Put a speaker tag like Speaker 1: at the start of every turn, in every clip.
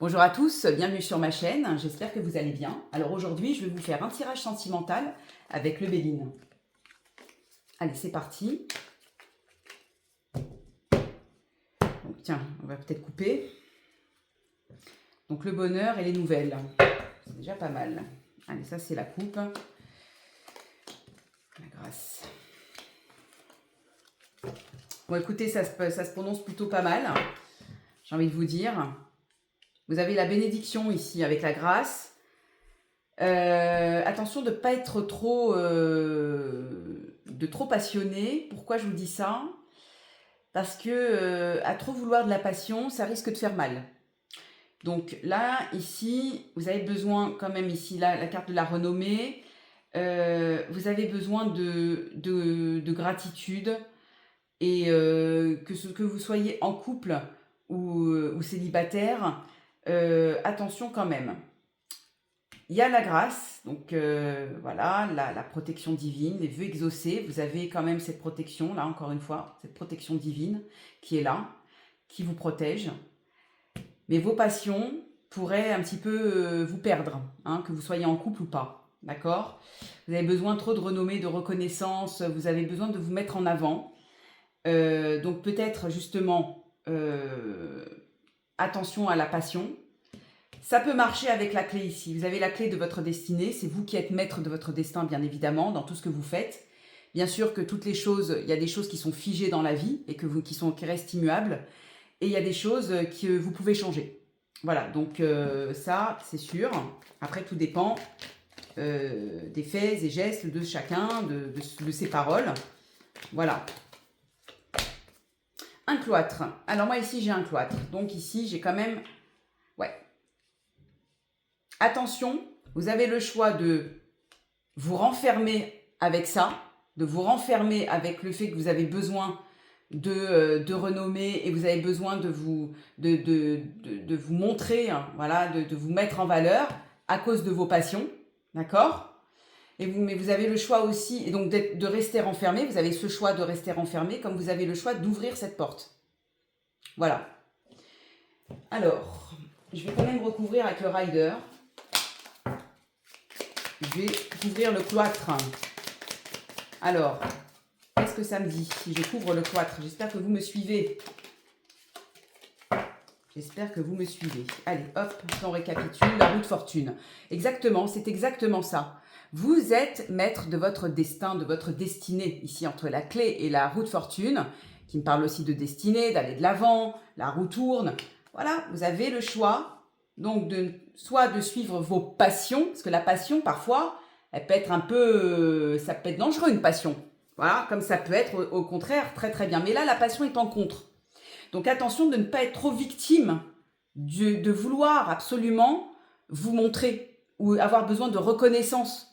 Speaker 1: Bonjour à tous, bienvenue sur ma chaîne, j'espère que vous allez bien. Alors aujourd'hui, je vais vous faire un tirage sentimental avec le Béline. Allez, c'est parti. Donc tiens, on va peut-être couper. Donc le bonheur et les nouvelles, c'est déjà pas mal. Allez, ça c'est la coupe. La grâce. Bon écoutez, ça se prononce plutôt pas mal, j'ai envie de vous dire. Vous avez la bénédiction ici avec la grâce. Attention de ne pas être trop passionné. Pourquoi je vous dis ça? Parce que à trop vouloir de la passion, ça risque de faire mal. Donc là, ici, vous avez besoin quand même, ici, la carte de la renommée, vous avez besoin de gratitude et que vous soyez en couple ou célibataire, attention quand même. Il y a la grâce, donc voilà, la protection divine, les vœux exaucés. Vous avez quand même cette protection, là encore une fois, cette protection divine qui est là, qui vous protège. Mais vos passions pourraient un petit peu vous perdre, hein, que vous soyez en couple ou pas, d'accord? Vous avez besoin trop de renommée, de reconnaissance, vous avez besoin de vous mettre en avant. Donc peut-être justement, attention à la passion. Ça peut marcher avec la clé ici. Vous avez la clé de votre destinée. C'est vous qui êtes maître de votre destin, bien évidemment, dans tout ce que vous faites. Bien sûr que toutes les choses, il y a des choses qui sont figées dans la vie et qui restent immuables. Et il y a des choses que vous pouvez changer. Voilà, donc ça, c'est sûr. Après, tout dépend des faits et gestes de chacun, de ses paroles. Voilà. Un cloître. Alors moi, ici, j'ai un cloître. Donc ici, j'ai quand même... Ouais. Attention, vous avez le choix de vous renfermer avec ça, de vous renfermer avec le fait que vous avez besoin de renommée et vous avez besoin de vous montrer, hein, voilà, de vous mettre en valeur à cause de vos passions, d'accord? Mais vous avez le choix aussi, et donc de rester renfermé, vous avez ce choix de rester renfermé, comme vous avez le choix d'ouvrir cette porte. Voilà. Alors, je vais quand même recouvrir avec le rider. Je vais couvrir le cloître. Alors, qu'est-ce que ça me dit si je couvre le cloître? J'espère que vous me suivez. J'espère que vous me suivez. Allez, hop, on récapitule. La roue de fortune. Exactement, c'est exactement ça. Vous êtes maître de votre destin, de votre destinée. Ici, entre la clé et la roue de fortune, qui me parle aussi de destinée, d'aller de l'avant, la roue tourne. Voilà, vous avez le choix. Donc, soit de suivre vos passions, parce que la passion, parfois, elle peut être un peu... ça peut être dangereux, une passion. Voilà, comme ça peut être, au contraire, très très bien. Mais là, la passion est en contre. Donc, attention de ne pas être trop victime de vouloir absolument vous montrer ou avoir besoin de reconnaissance.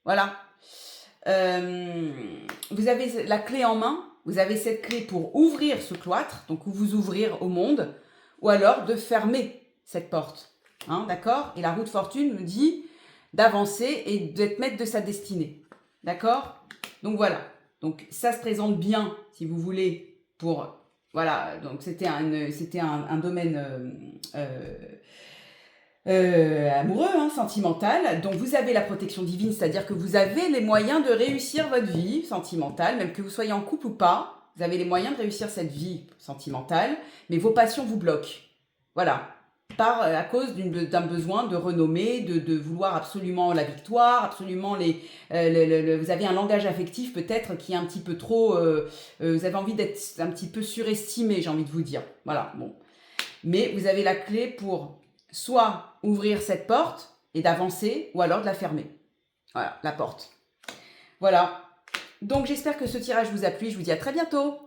Speaker 1: Voilà. Vous avez la clé en main. Vous avez cette clé pour ouvrir ce cloître, donc vous ouvrir au monde, ou alors de fermer cette porte, hein, d'accord? Et la roue de fortune me dit d'avancer et d'être maître de sa destinée, d'accord? Donc voilà, donc ça se présente bien, si vous voulez, pour, voilà, donc c'était un domaine amoureux, hein, sentimental, donc vous avez la protection divine, c'est-à-dire que vous avez les moyens de réussir votre vie sentimentale, même que vous soyez en couple ou pas, vous avez les moyens de réussir cette vie sentimentale, mais vos passions vous bloquent, voilà. À cause d'un besoin de renommée, de vouloir absolument la victoire, absolument vous avez un langage affectif peut-être qui est un petit peu trop... vous avez envie d'être un petit peu surestimé, j'ai envie de vous dire. Voilà, bon. Mais vous avez la clé pour soit ouvrir cette porte et d'avancer, ou alors de la fermer. Voilà, la porte. Voilà. Donc j'espère que ce tirage vous a plu, je vous dis à très bientôt.